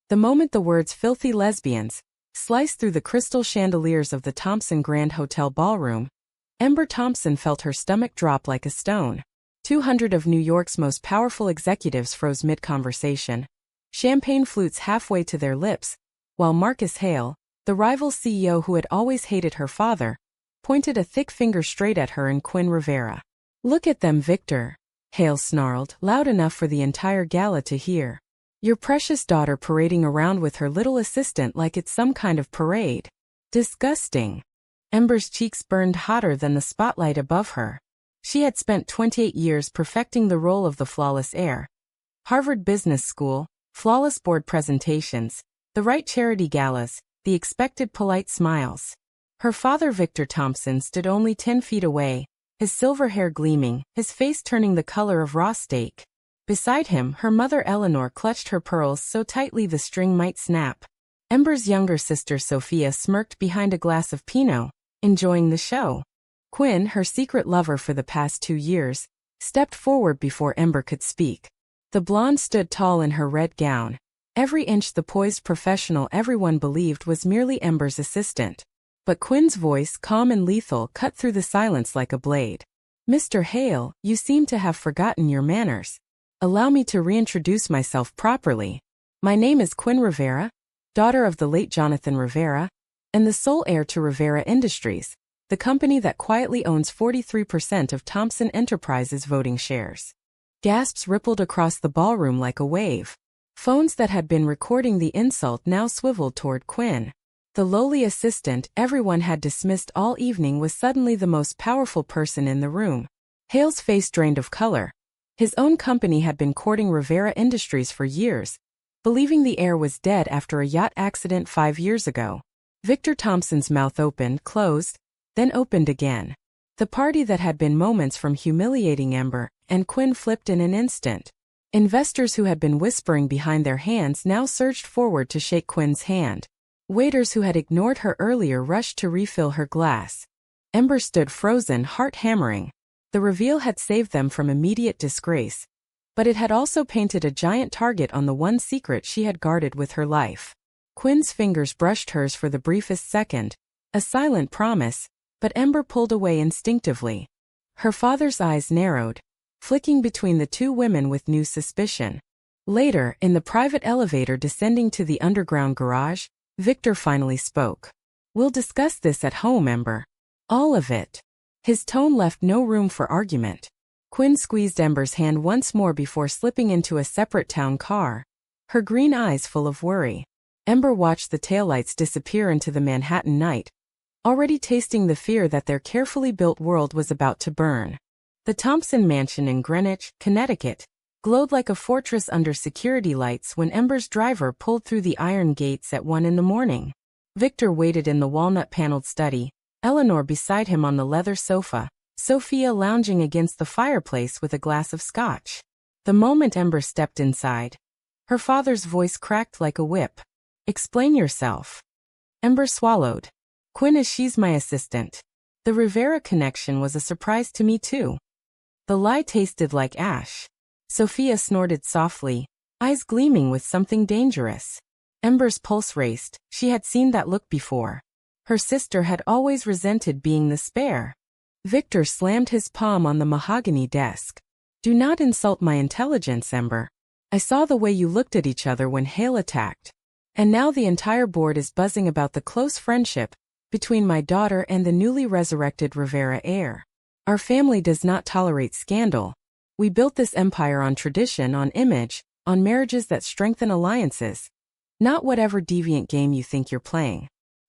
The moment the words "filthy lesbians" sliced through the crystal chandeliers of the Thompson Grand Hotel ballroom, Ember Thompson felt her stomach drop like a stone. 200 of New York's most powerful executives froze mid-conversation, champagne flutes halfway to their lips, while Marcus Hale, the rival CEO who had always hated her father, pointed a thick finger straight at her and Quinn Rivera. "Look at them, Victor," Hale snarled, loud enough for the entire gala to hear. "Your precious daughter parading around with her little assistant like it's some kind of parade. Disgusting." Ember's cheeks burned hotter than the spotlight above her. She had spent 28 years perfecting the role of the flawless heir. Harvard Business School, flawless board presentations, the right charity galas, the expected polite smiles. Her father Victor Thompson stood only 10 feet away, his silver hair gleaming, his face turning the color of raw steak. Beside him, her mother Eleanor clutched her pearls so tightly the string might snap. Ember's younger sister Sophia smirked behind a glass of Pinot, enjoying the show. Quinn, her secret lover for the past 2 years, stepped forward before Ember could speak. The blonde stood tall in her red gown, every inch the poised professional everyone believed was merely Ember's assistant. But Quinn's voice, calm and lethal, cut through the silence like a blade. "Mr. Hale, you seem to have forgotten your manners. Allow me to reintroduce myself properly. My name is Quinn Rivera, daughter of the late Jonathan Rivera, and the sole heir to Rivera Industries, the company that quietly owns 43% of Thompson Enterprises' voting shares." Gasps rippled across the ballroom like a wave. Phones that had been recording the insult now swiveled toward Quinn. The lowly assistant everyone had dismissed all evening was suddenly the most powerful person in the room. Hale's face drained of color. His own company had been courting Rivera Industries for years, believing the heir was dead after a yacht accident 5 years ago. Victor Thompson's mouth opened, closed, then opened again. The party that had been moments from humiliating Ember and Quinn flipped in an instant. Investors who had been whispering behind their hands now surged forward to shake Quinn's hand. Waiters who had ignored her earlier rushed to refill her glass. Ember stood frozen, heart hammering. The reveal had saved them from immediate disgrace, but it had also painted a giant target on the one secret she had guarded with her life. Quinn's fingers brushed hers for the briefest second, a silent promise, but Ember pulled away instinctively. Her father's eyes narrowed, flicking between the two women with new suspicion. Later, in the private elevator descending to the underground garage, Victor finally spoke. "We'll discuss this at home, Ember. All of it." His tone left no room for argument. Quinn squeezed Ember's hand once more before slipping into a separate town car, her green eyes full of worry. Ember watched the taillights disappear into the Manhattan night, already tasting the fear that their carefully built world was about to burn. The Thompson mansion in Greenwich, Connecticut, glowed like a fortress under security lights when Ember's driver pulled through the iron gates at 1 in the morning. Victor waited in the walnut-paneled study, Eleanor beside him on the leather sofa, Sophia lounging against the fireplace with a glass of scotch. The moment Ember stepped inside, her father's voice cracked like a whip. "Explain yourself." Ember swallowed. "Quinn is she's my assistant. The Rivera connection was a surprise to me too." The lie tasted like ash. Sophia snorted softly, eyes gleaming with something dangerous. Ember's pulse raced. She had seen that look before. Her sister had always resented being the spare. Victor slammed his palm on the mahogany desk. "Do not insult my intelligence, Ember. I saw the way you looked at each other when Hale attacked. And now the entire board is buzzing about the close friendship between my daughter and the newly resurrected Rivera heir. Our family does not tolerate scandal. We built this empire on tradition, on image, on marriages that strengthen alliances. Not whatever deviant game you think you're playing."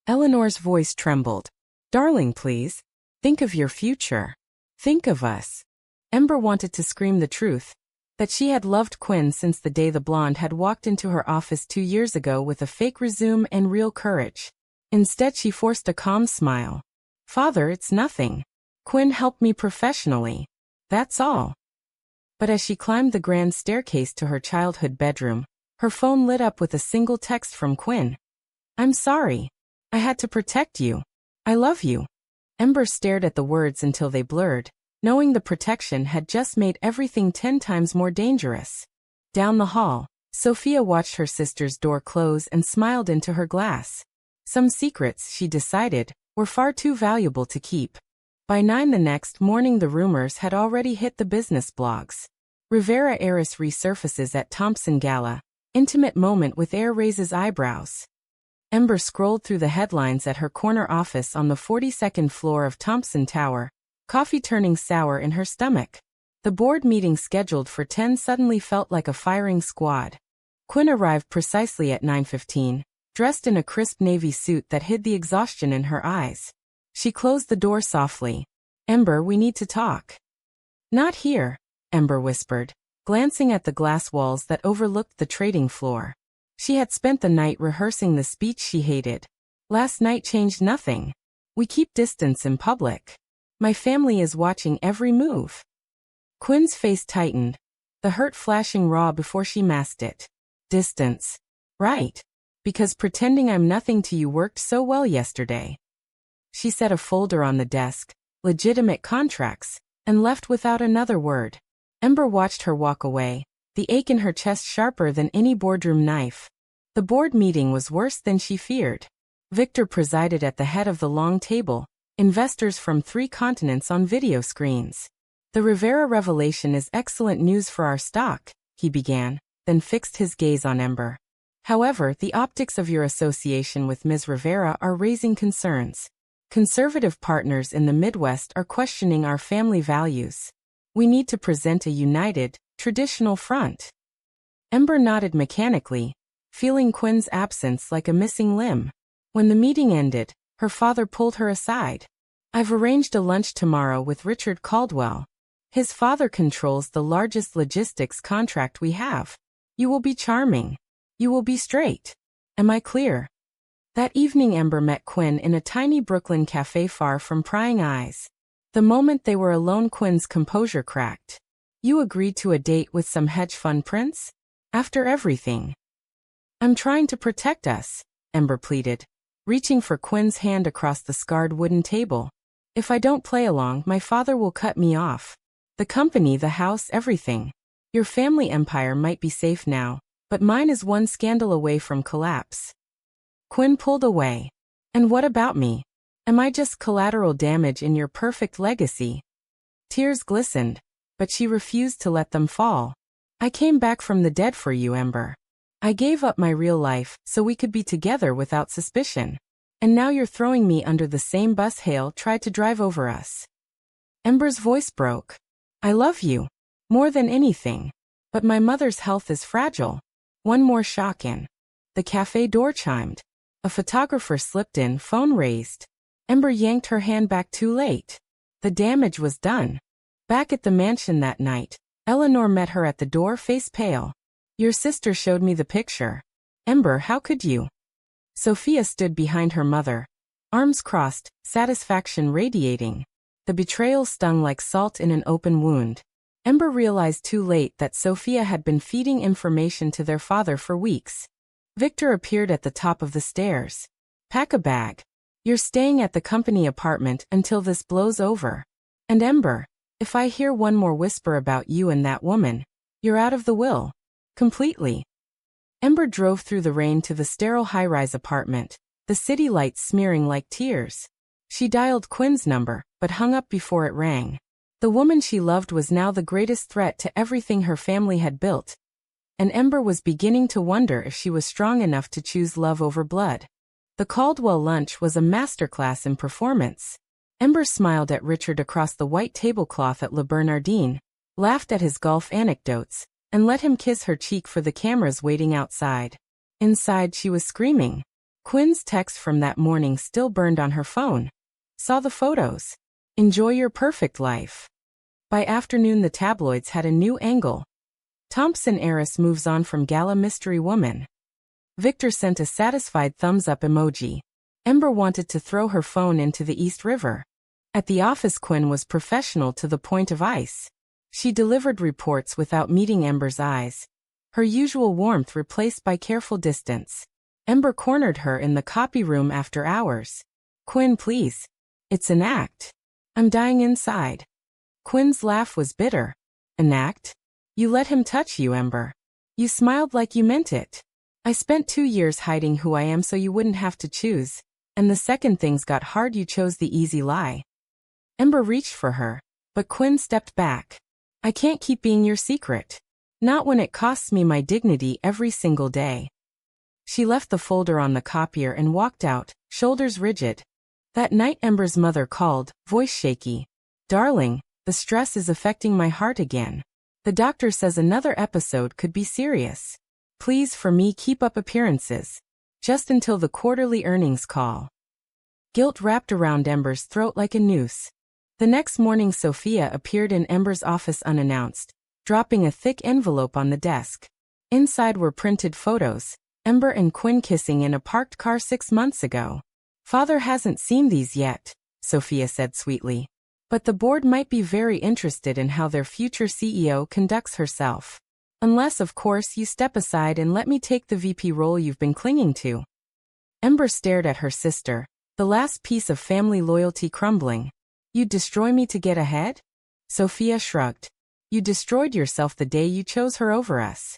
Eleanor's voice trembled. "Darling, please. Think of your future. Think of us." Ember wanted to scream the truth, that she had loved Quinn since the day the blonde had walked into her office 2 years ago with a fake resume and real courage. Instead, she forced a calm smile. "Father, it's nothing. Quinn helped me professionally. That's all." But as she climbed the grand staircase to her childhood bedroom, her phone lit up with a single text from Quinn. "I'm sorry. I had to protect you. I love you." Ember stared at the words until they blurred, knowing the protection had just made everything 10 times more dangerous. Down the hall, Sophia watched her sister's door close and smiled into her glass. Some secrets, she decided, were far too valuable to keep. By 9 the next morning the rumors had already hit the business blogs. Rivera heiress resurfaces at Thompson Gala. Intimate moment with heir raises eyebrows. Ember scrolled through the headlines at her corner office on the 42nd floor of Thompson Tower, coffee turning sour in her stomach. The board meeting scheduled for 10 suddenly felt like a firing squad. Quinn arrived precisely at 9:15, dressed in a crisp navy suit that hid the exhaustion in her eyes. She closed the door softly. "Ember, we need to talk." "Not here," Ember whispered, glancing at the glass walls that overlooked the trading floor. She had spent the night rehearsing the speech she hated. "Last night changed nothing. We keep distance in public. My family is watching every move." Quinn's face tightened, the hurt flashing raw before she masked it. "Distance. Right. Because pretending I'm nothing to you worked so well yesterday." She set a folder on the desk, legitimate contracts, and left without another word. Ember watched her walk away, the ache in her chest sharper than any boardroom knife. The board meeting was worse than she feared. Victor presided at the head of the long table, investors from 3 continents on video screens. "The Rivera revelation is excellent news for our stock," he began, then fixed his gaze on Ember. "However, the optics of your association with Ms. Rivera are raising concerns. Conservative partners in the Midwest are questioning our family values. We need to present a united, traditional front." Ember nodded mechanically, feeling Quinn's absence like a missing limb. When the meeting ended, her father pulled her aside. "I've arranged a lunch tomorrow with Richard Caldwell. His father controls the largest logistics contract we have. You will be charming. You will be straight. Am I clear?" That evening Ember met Quinn in a tiny Brooklyn cafe far from prying eyes. The moment they were alone Quinn's composure cracked. "You agreed to a date with some hedge fund prince? After everything?" "I'm trying to protect us," Ember pleaded, reaching for Quinn's hand across the scarred wooden table. "If I don't play along, my father will cut me off. The company, the house, everything. Your family empire might be safe now, but mine is one scandal away from collapse." Quinn pulled away. "And what about me? Am I just collateral damage in your perfect legacy?" Tears glistened, but she refused to let them fall. "I came back from the dead for you, Ember. I gave up my real life so we could be together without suspicion. And now you're throwing me under the same bus Hale tried to drive over us." Ember's voice broke. "I love you. More than anything. But my mother's health is fragile." One more shock in. The cafe door chimed. A photographer slipped in, phone raised. Ember yanked her hand back too late. The damage was done. Back at the mansion that night, Eleanor met her at the door, face pale. "Your sister showed me the picture." "Ember, how could you?" Sophia stood behind her mother, arms crossed, satisfaction radiating. The betrayal stung like salt in an open wound. Ember realized too late that Sophia had been feeding information to their father for weeks. Victor appeared at the top of the stairs. "Pack a bag. You're staying at the company apartment until this blows over. And Ember, if I hear one more whisper about you and that woman, you're out of the will. Completely." Ember drove through the rain to the sterile high-rise apartment, the city lights smearing like tears. She dialed Quinn's number, but hung up before it rang. The woman she loved was now the greatest threat to everything her family had built. And Ember was beginning to wonder if she was strong enough to choose love over blood. The Caldwell lunch was a masterclass in performance. Ember smiled at Richard across the white tablecloth at Le Bernardin, laughed at his golf anecdotes, and let him kiss her cheek for the cameras waiting outside. Inside she was screaming. Quinn's text from that morning still burned on her phone. "Saw the photos. Enjoy your perfect life." By afternoon the tabloids had a new angle. Thompson heiress moves on from Gala mystery woman. Victor sent a satisfied thumbs-up emoji. Ember wanted to throw her phone into the East River. At the office Quinn was professional to the point of ice. She delivered reports without meeting Ember's eyes. Her usual warmth replaced by careful distance. Ember cornered her in the copy room after hours. "Quinn, please. It's an act. I'm dying inside." Quinn's laugh was bitter. "An act? You let him touch you, Ember." You smiled like you meant it. I spent 2 years hiding who I am so you wouldn't have to choose, and the second things got hard you chose the easy lie. Ember reached for her, but Quinn stepped back. I can't keep being your secret. Not when it costs me my dignity every single day. She left the folder on the copier and walked out, shoulders rigid. That night Ember's mother called, voice shaky. Darling, the stress is affecting my heart again. The doctor says another episode could be serious. Please for me keep up appearances. Just until the quarterly earnings call. Guilt wrapped around Ember's throat like a noose. The next morning Sophia appeared in Ember's office unannounced, dropping a thick envelope on the desk. Inside were printed photos, Ember and Quinn kissing in a parked car 6 months ago. Father hasn't seen these yet, Sophia said sweetly. But the board might be very interested in how their future CEO conducts herself. Unless, of course, you step aside and let me take the VP role you've been clinging to. Ember stared at her sister, the last piece of family loyalty crumbling. You'd destroy me to get ahead? Sophia shrugged. You destroyed yourself the day you chose her over us.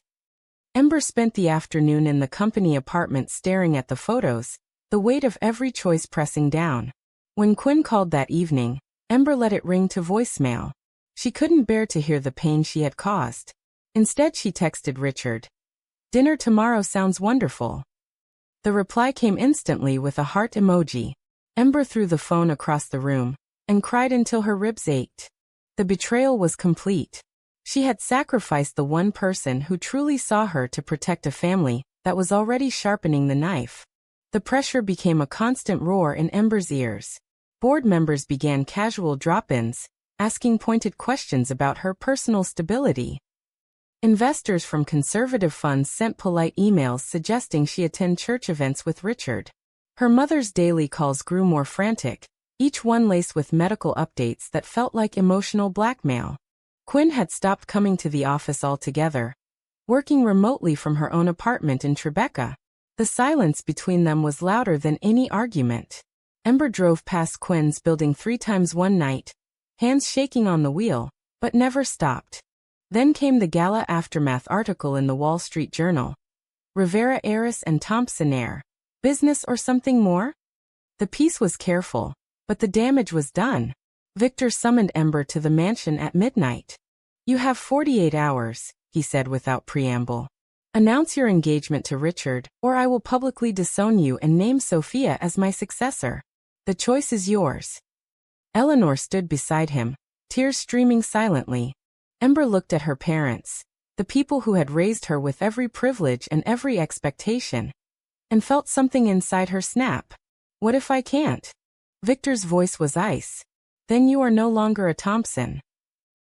Ember spent the afternoon in the company apartment staring at the photos, the weight of every choice pressing down. When Quinn called that evening, Ember let it ring to voicemail. She couldn't bear to hear the pain she had caused. Instead she texted Richard. Dinner tomorrow sounds wonderful. The reply came instantly with a heart emoji. Ember threw the phone across the room and cried until her ribs ached. The betrayal was complete. She had sacrificed the one person who truly saw her to protect a family that was already sharpening the knife. The pressure became a constant roar in Ember's ears. Board members began casual drop-ins, asking pointed questions about her personal stability. Investors from conservative funds sent polite emails suggesting she attend church events with Richard. Her mother's daily calls grew more frantic, each one laced with medical updates that felt like emotional blackmail. Quinn had stopped coming to the office altogether, working remotely from her own apartment in Tribeca. The silence between them was louder than any argument. Ember drove past Quinn's building 3 times one night, hands shaking on the wheel, but never stopped. Then came the Gala aftermath article in the Wall Street Journal. Rivera heiress and Thompson heir. Business or something more? The piece was careful, but the damage was done. Victor summoned Ember to the mansion at midnight. You have 48 hours, he said without preamble. Announce your engagement to Richard, or I will publicly disown you and name Sophia as my successor. The choice is yours. Eleanor stood beside him, tears streaming silently. Ember looked at her parents, the people who had raised her with every privilege and every expectation, and felt something inside her snap. What if I can't? Victor's voice was ice. Then you are no longer a Thompson.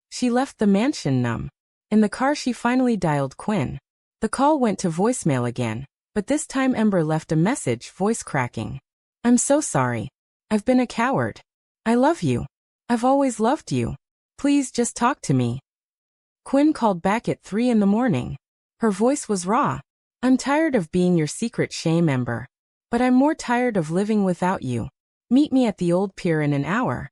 She left the mansion numb. In the car she finally dialed Quinn. The call went to voicemail again, but this time Ember left a message, voice cracking. I'm so sorry. I've been a coward. I love you. I've always loved you. Please just talk to me. Quinn called back at 3 in the morning. Her voice was raw. I'm tired of being your secret shame, Ember. But I'm more tired of living without you. Meet me at the old pier in an hour.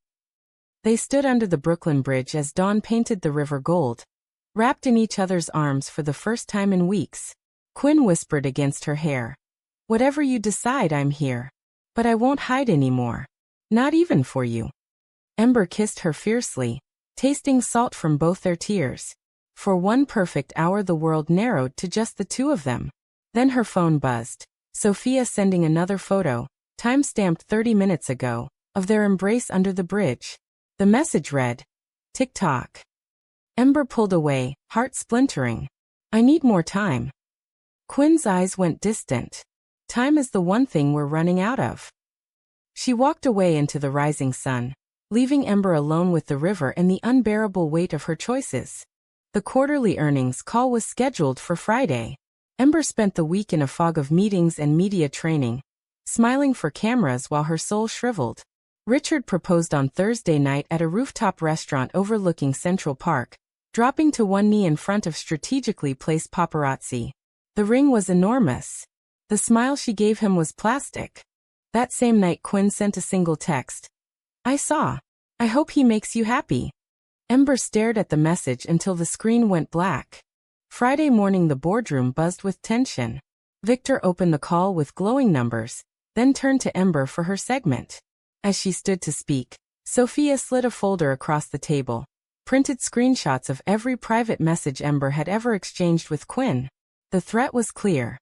They stood under the Brooklyn Bridge as dawn painted the river gold, wrapped in each other's arms for the first time in weeks. Quinn whispered against her hair. Whatever you decide, I'm here. But I won't hide anymore. Not even for you. Ember kissed her fiercely, tasting salt from both their tears. For 1 perfect hour the world narrowed to just the 2 of them. Then her phone buzzed. Sophia sending another photo, time-stamped 30 minutes ago, of their embrace under the bridge. The message read, "Tick-tock." Ember pulled away, heart splintering. I need more time. Quinn's eyes went distant. Time is the one thing we're running out of. She walked away into the rising sun, leaving Ember alone with the river and the unbearable weight of her choices. The quarterly earnings call was scheduled for Friday. Ember spent the week in a fog of meetings and media training, smiling for cameras while her soul shriveled. Richard proposed on Thursday night at a rooftop restaurant overlooking Central Park, dropping to one knee in front of strategically placed paparazzi. The ring was enormous. The smile she gave him was plastic. That same night Quinn sent a single text. I saw. I hope he makes you happy. Ember stared at the message until the screen went black. Friday morning the boardroom buzzed with tension. Victor opened the call with glowing numbers, then turned to Ember for her segment. As she stood to speak, Sophia slid a folder across the table, printed screenshots of every private message Ember had ever exchanged with Quinn. The threat was clear.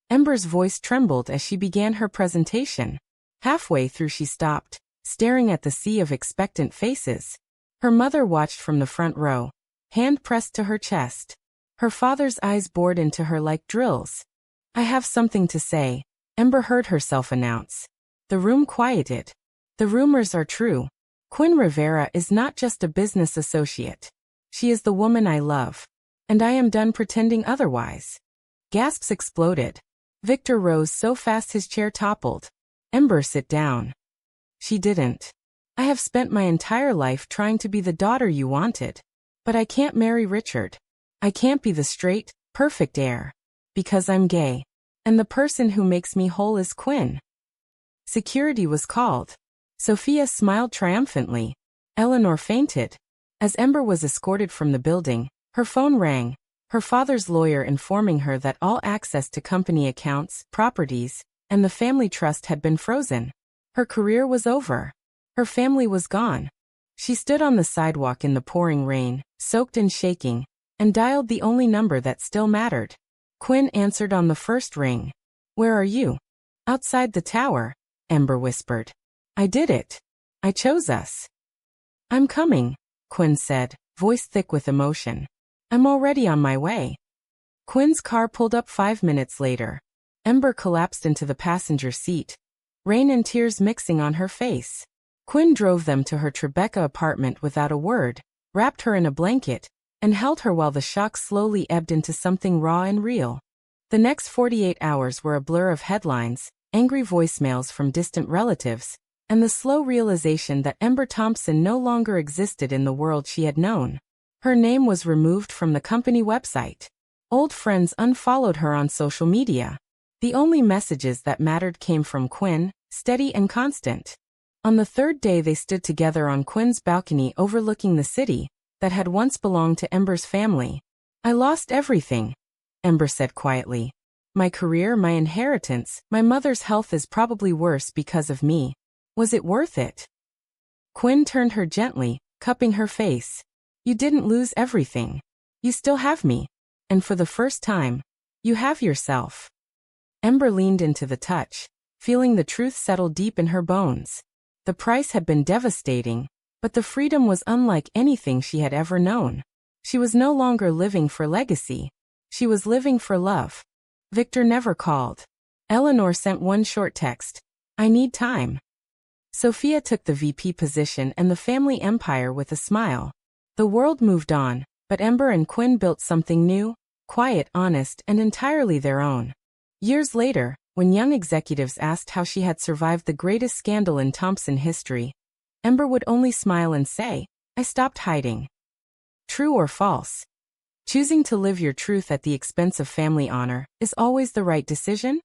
Ember's voice trembled as she began her presentation. Halfway through she stopped, staring at the sea of expectant faces. Her mother watched from the front row, hand pressed to her chest. Her father's eyes bored into her like drills. "I have something to say," Ember heard herself announce. The room quieted. "The rumors are true. Quinn Rivera is not just a business associate. She is the woman I love. And I am done pretending otherwise." Gasps exploded. Victor rose so fast his chair toppled. "Ember, sit down." "She didn't. I have spent my entire life trying to be the daughter you wanted. But I can't marry Richard. I can't be the straight, perfect heir. Because I'm gay. And the person who makes me whole is Quinn." Security was called. Sophia smiled triumphantly. Eleanor fainted. As Ember was escorted from the building, her phone rang, her father's lawyer informing her that all access to company accounts, properties, and the family trust had been frozen. Her career was over. Her family was gone. She stood on the sidewalk in the pouring rain, soaked and shaking, and dialed the only number that still mattered. Quinn answered on the first ring. "Where are you?" "Outside the tower," Ember whispered. "I did it. I chose us." "I'm coming," Quinn said, voice thick with emotion. "I'm already on my way." Quinn's car pulled up 5 minutes later. Ember collapsed into the passenger seat, rain and tears mixing on her face. Quinn drove them to her Tribeca apartment without a word, wrapped her in a blanket, and held her while the shock slowly ebbed into something raw and real. The next 48 hours were a blur of headlines, angry voicemails from distant relatives, and the slow realization that Ember Thompson no longer existed in the world she had known. Her name was removed from the company website. Old friends unfollowed her on social media. The only messages that mattered came from Quinn, steady and constant. On the third day they stood together on Quinn's balcony overlooking the city that had once belonged to Ember's family. "I lost everything," Ember said quietly. "My career, my inheritance, my mother's health is probably worse because of me. Was it worth it?" Quinn turned her gently, cupping her face. "You didn't lose everything. You still have me. And for the first time, you have yourself." Ember leaned into the touch, feeling the truth settle deep in her bones. The price had been devastating, but the freedom was unlike anything she had ever known. She was no longer living for legacy. She was living for love. Victor never called. Eleanor sent one short text. "I need time." Sophia took the VP position and the family empire with a smile. The world moved on, but Ember and Quinn built something new, quiet, honest, and entirely their own. Years later, when young executives asked how she had survived the greatest scandal in Thompson history, Ember would only smile and say, "I stopped hiding." True or false? Choosing to live your truth at the expense of family honor is always the right decision?